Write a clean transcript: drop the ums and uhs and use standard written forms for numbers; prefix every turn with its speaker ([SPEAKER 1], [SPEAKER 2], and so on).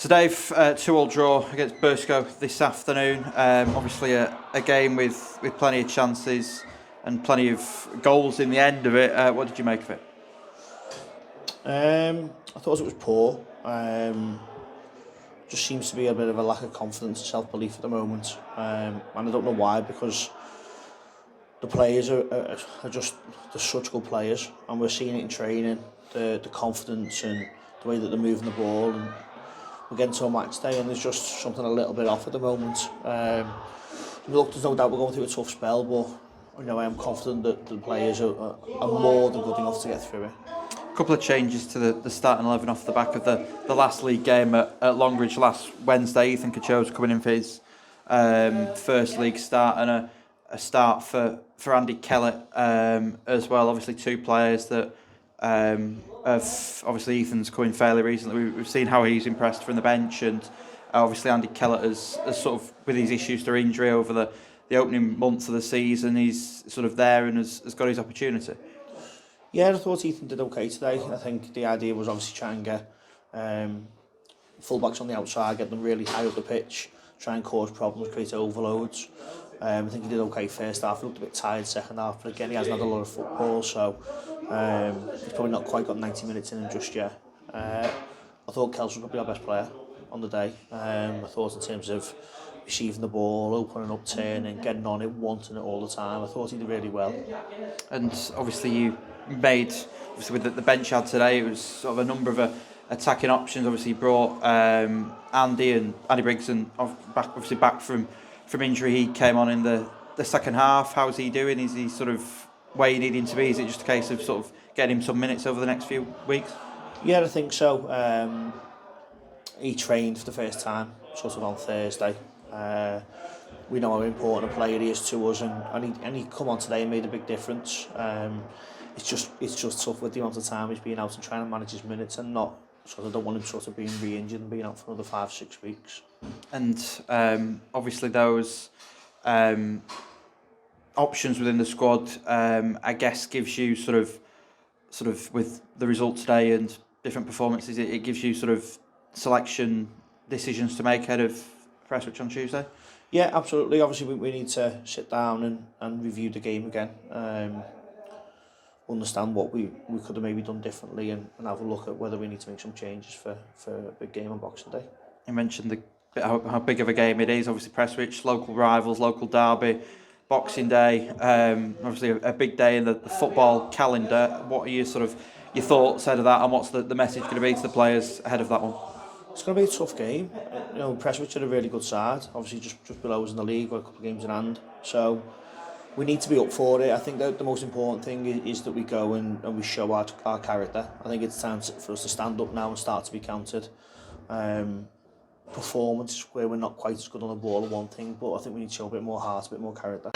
[SPEAKER 1] So Dave, 2-2 draw against Bursko this afternoon. Obviously a game with plenty of chances and plenty of goals in the end of it. What did you make of it?
[SPEAKER 2] I thought it was poor. Just seems to be a bit of a lack of confidence and self-belief at the moment. And I don't know why, because the players are just they're such good players, and we're seeing it in training, the confidence and the way that they're moving the ball. And we're getting to a match day and there's just something a little bit off at the moment. Look, there's no doubt we're going through a tough spell, but I am confident that the players are more than good enough to get through it.
[SPEAKER 1] A couple of changes to the starting 11 off the back of the last league game at Longridge last Wednesday. Ethan Cacho's coming in for his first league start, and a start for Andy Kellett as well. Obviously two players that obviously Ethan's come in fairly recently. We've seen how he's impressed from the bench, and obviously Andy Kellett has sort of, with his issues to injury over the opening months of the season, he's sort of there and has got his opportunity.
[SPEAKER 2] Yeah, I thought Ethan did okay today. I think the idea was obviously try and get fullbacks on the outside, get them really high up the pitch, try and cause problems, create overloads. I think he did okay first half. He looked a bit tired second half, but again, he hasn't had a lot of football, so he's probably not quite got 90 minutes in him just yet. I thought Kels was probably our best player on the day. I thought in terms of receiving the ball, opening up, turning, getting on it, wanting it all the time, I thought he did really well.
[SPEAKER 1] And obviously you made, obviously with the bench had today, it was sort of a number of attacking options. Obviously you brought Andy Briggs and back from injury. He came on in the second half. How's he doing? Is he sort of where you need him to be? Is it just a case of sort of getting him some minutes over the next few weeks?
[SPEAKER 2] Yeah, I think so. He trained for the first time sort of on Thursday. We know how important a player he is to us, and he come on today and made a big difference. It's just tough with the amount of time he's been out and trying to manage his minutes, and not sort of don't want him sort of being re-injured and being out for another 5-6 weeks.
[SPEAKER 1] And obviously those options within the squad, I guess, gives you sort of with the result today and different performances, it gives you sort of selection decisions to make ahead of Prestwich on Tuesday.
[SPEAKER 2] Yeah, absolutely. Obviously, we need to sit down and review the game again. Understand what we could have maybe done differently, and have a look at whether we need to make some changes for a big game on Boxing Day.
[SPEAKER 1] You mentioned how big of a game it is. Obviously, Prestwich, local rivals, local derby, Boxing Day. Obviously, a big day in the football calendar. What are your thoughts ahead of that, and what's the message going to be to the players ahead of that one?
[SPEAKER 2] It's going to be a tough game. Prestwich are a really good side. Obviously, just below us in the league, got a couple of games in hand. So we need to be up for it. I think that the most important thing is that we go and we show our character. I think it's time for us to stand up now and start to be counted. Performance where we're not quite as good on the ball, one thing, but I think we need to show a bit more heart, a bit more character.